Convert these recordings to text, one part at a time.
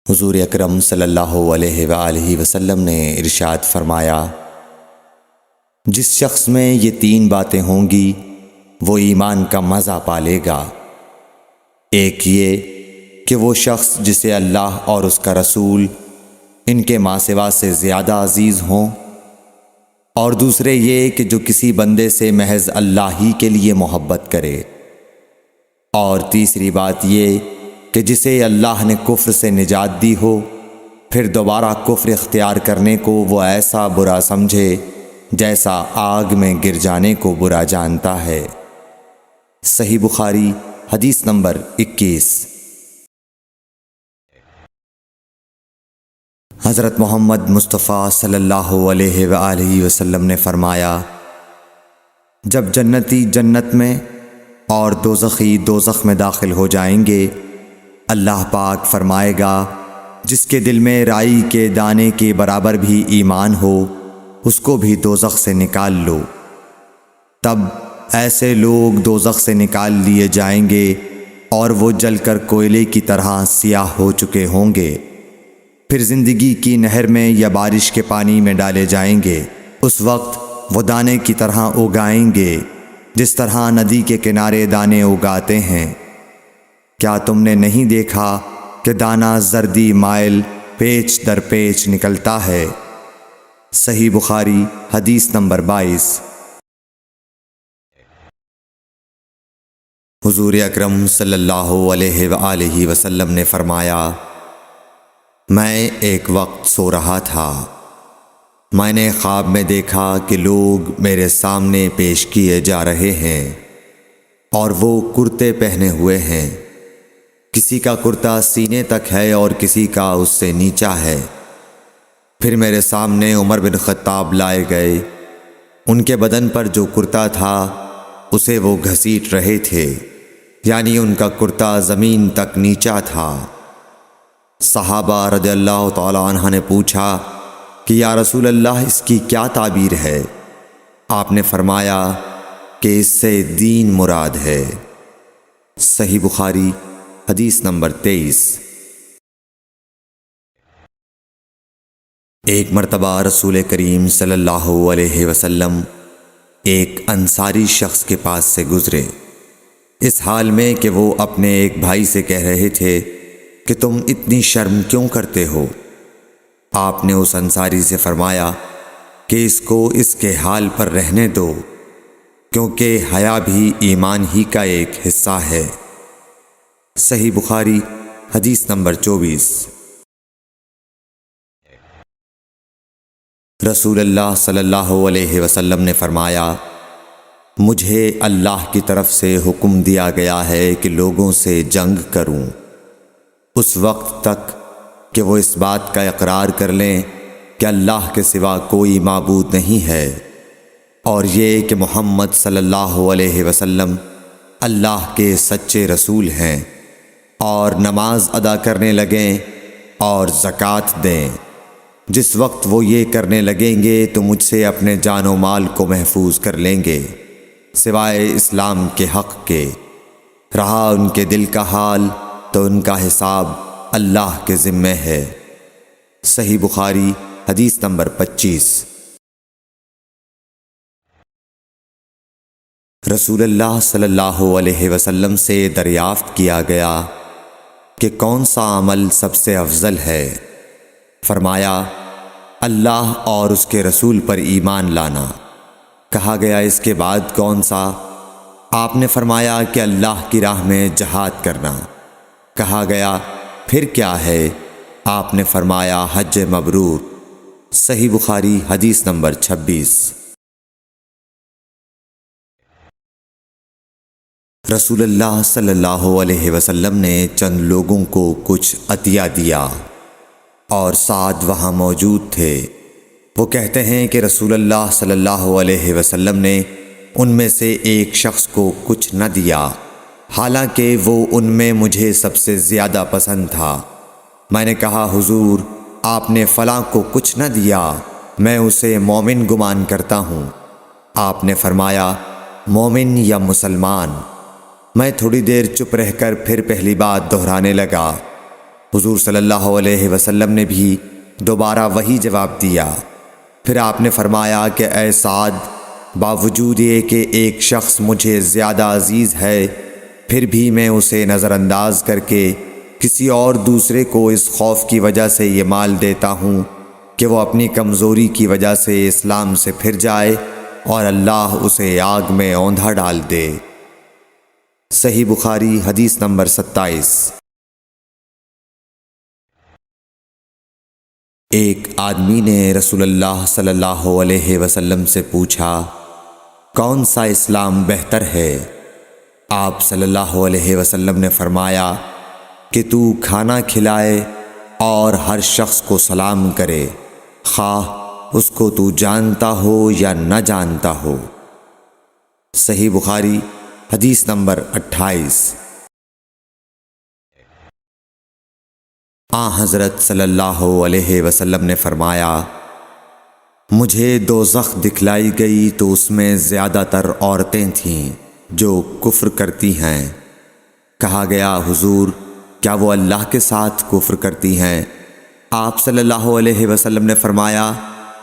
حضور اکرم صلی اللہ علیہ وآلہ وسلم نے ارشاد فرمایا، جس شخص میں یہ تین باتیں ہوں گی وہ ایمان کا مزہ پالے گا۔ ایک یہ کہ وہ شخص جسے اللہ اور اس کا رسول ان کے ماں سوا سے زیادہ عزیز ہوں، اور دوسرے یہ کہ جو کسی بندے سے محض اللہ ہی کے لیے محبت کرے، اور تیسری بات یہ کہ جسے اللہ نے کفر سے نجات دی ہو، پھر دوبارہ کفر اختیار کرنے کو وہ ایسا برا سمجھے جیسا آگ میں گر جانے کو برا جانتا ہے۔ صحیح بخاری حدیث نمبر 21۔ حضرت محمد مصطفیٰ صلی اللہ علیہ وآلہ وسلم نے فرمایا، جب جنتی جنت میں اور دوزخی دوزخ میں داخل ہو جائیں گے، اللہ پاک فرمائے گا، جس کے دل میں رائی کے دانے کے برابر بھی ایمان ہو، اس کو بھی دوزخ سے نکال لو۔ تب ایسے لوگ دوزخ سے نکال لیے جائیں گے اور وہ جل کر کوئلے کی طرح سیاہ ہو چکے ہوں گے، پھر زندگی کی نہر میں یا بارش کے پانی میں ڈالے جائیں گے۔ اس وقت وہ دانے کی طرح اگائیں گے جس طرح ندی کے کنارے دانے اگاتے ہیں۔ کیا تم نے نہیں دیکھا کہ دانہ زردی مائل پیچ در پیچ نکلتا ہے؟ صحیح بخاری حدیث نمبر 22۔ حضور اکرم صلی اللہ علیہ وآلہ وسلم نے فرمایا، میں ایک وقت سو رہا تھا، میں نے خواب میں دیکھا کہ لوگ میرے سامنے پیش کیے جا رہے ہیں اور وہ کرتے پہنے ہوئے ہیں، کسی کا کرتا سینے تک ہے اور کسی کا اس سے نیچا ہے۔ پھر میرے سامنے عمر بن خطاب لائے گئے، ان کے بدن پر جو کرتا تھا اسے وہ گھسیٹ رہے تھے، یعنی ان کا کرتا زمین تک نیچا تھا۔ صحابہ رضی اللہ تعالی عنہ نے پوچھا کہ یا رسول اللہ، اس کی کیا تعبیر ہے؟ آپ نے فرمایا کہ اس سے دین مراد ہے۔ صحیح بخاری حدیث نمبر 23۔ ایک مرتبہ رسول کریم صلی اللہ علیہ وسلم ایک انصاری شخص کے پاس سے گزرے، اس حال میں کہ وہ اپنے ایک بھائی سے کہہ رہے تھے کہ تم اتنی شرم کیوں کرتے ہو؟ آپ نے اس انصاری سے فرمایا کہ اس کو اس کے حال پر رہنے دو، کیونکہ حیا بھی ایمان ہی کا ایک حصہ ہے۔ صحیح بخاری حدیث نمبر 24۔ رسول اللہ صلی اللہ علیہ وسلم نے فرمایا، مجھے اللہ کی طرف سے حکم دیا گیا ہے کہ لوگوں سے جنگ کروں اس وقت تک کہ وہ اس بات کا اقرار کر لیں کہ اللہ کے سوا کوئی معبود نہیں ہے، اور یہ کہ محمد صلی اللہ علیہ وسلم اللہ کے سچے رسول ہیں، اور نماز ادا کرنے لگیں اور زکوٰۃ دیں۔ جس وقت وہ یہ کرنے لگیں گے تو مجھ سے اپنے جان و مال کو محفوظ کر لیں گے، سوائے اسلام کے حق کے۔ رہا ان کے دل کا حال تو ان کا حساب اللہ کے ذمہ ہے۔ صحیح بخاری حدیث نمبر 25۔ رسول اللہ صلی اللہ علیہ وسلم سے دریافت کیا گیا کہ کون سا عمل سب سے افضل ہے؟ فرمایا، اللہ اور اس کے رسول پر ایمان لانا۔ کہا گیا، اس کے بعد کون سا؟ آپ نے فرمایا کہ اللہ کی راہ میں جہاد کرنا۔ کہا گیا، پھر کیا ہے؟ آپ نے فرمایا، حج مبرور۔ صحیح بخاری حدیث نمبر 26۔ رسول اللہ صلی اللہ علیہ وسلم نے چند لوگوں کو کچھ عطیہ دیا اور سعد وہاں موجود تھے۔ وہ کہتے ہیں کہ رسول اللہ صلی اللہ علیہ وسلم نے ان میں سے ایک شخص کو کچھ نہ دیا، حالانکہ وہ ان میں مجھے سب سے زیادہ پسند تھا۔ میں نے کہا، حضور، آپ نے فلاں کو کچھ نہ دیا، میں اسے مومن گمان کرتا ہوں۔ آپ نے فرمایا، مومن یا مسلمان؟ میں تھوڑی دیر چپ رہ کر پھر پہلی بات دہرانے لگا، حضور صلی اللہ علیہ وسلم نے بھی دوبارہ وہی جواب دیا۔ پھر آپ نے فرمایا کہ اے سعد، باوجود یہ کہ ایک شخص مجھے زیادہ عزیز ہے، پھر بھی میں اسے نظر انداز کر کے کسی اور دوسرے کو اس خوف کی وجہ سے یہ مال دیتا ہوں کہ وہ اپنی کمزوری کی وجہ سے اسلام سے پھر جائے اور اللہ اسے آگ میں اوندھا ڈال دے۔ صحیح بخاری حدیث نمبر 27۔ ایک آدمی نے رسول اللہ صلی اللہ علیہ وسلم سے پوچھا، کون سا اسلام بہتر ہے؟ آپ صلی اللہ علیہ وسلم نے فرمایا کہ تو کھانا کھلائے اور ہر شخص کو سلام کرے، خواہ اس کو تو جانتا ہو یا نہ جانتا ہو۔ صحیح بخاری حدیث نمبر 28۔ حضرت صلی اللہ علیہ وسلم نے فرمایا، مجھے دوزخ دکھلائی گئی تو اس میں زیادہ تر عورتیں تھیں جو کفر کرتی ہیں۔ کہا گیا، حضور کیا وہ اللہ کے ساتھ کفر کرتی ہیں؟ آپ صلی اللہ علیہ وسلم نے فرمایا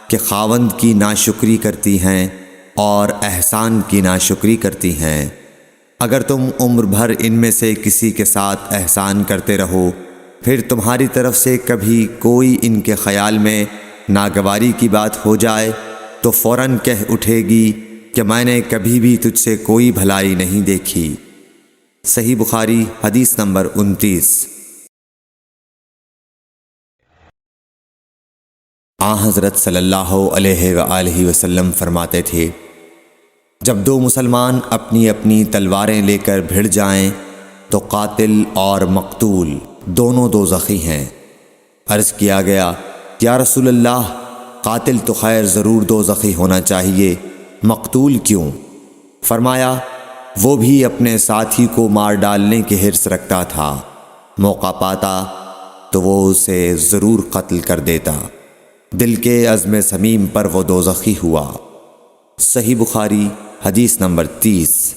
کہ خاوند کی ناشکری کرتی ہیں اور احسان کی ناشکری کرتی ہیں۔ اگر تم عمر بھر ان میں سے کسی کے ساتھ احسان کرتے رہو، پھر تمہاری طرف سے کبھی کوئی ان کے خیال میں ناگواری کی بات ہو جائے تو فوراً کہہ اٹھے گی کہ میں نے کبھی بھی تجھ سے کوئی بھلائی نہیں دیکھی۔ صحیح بخاری حدیث نمبر 29۔ حضرت صلی اللہ علیہ وآلہ وسلم فرماتے تھے، جب دو مسلمان اپنی اپنی تلواریں لے کر بھڑ جائیں تو قاتل اور مقتول دونوں دوزخی ہیں۔ عرض کیا گیا، یا رسول اللہ، قاتل تو خیر ضرور دوزخی ہونا چاہیے، مقتول کیوں؟ فرمایا، وہ بھی اپنے ساتھی کو مار ڈالنے کی حرص رکھتا تھا، موقع پاتا تو وہ اسے ضرور قتل کر دیتا، دل کے عزم صمیم پر وہ دوزخی ہوا۔ صحیح بخاری حدیث نمبر 30۔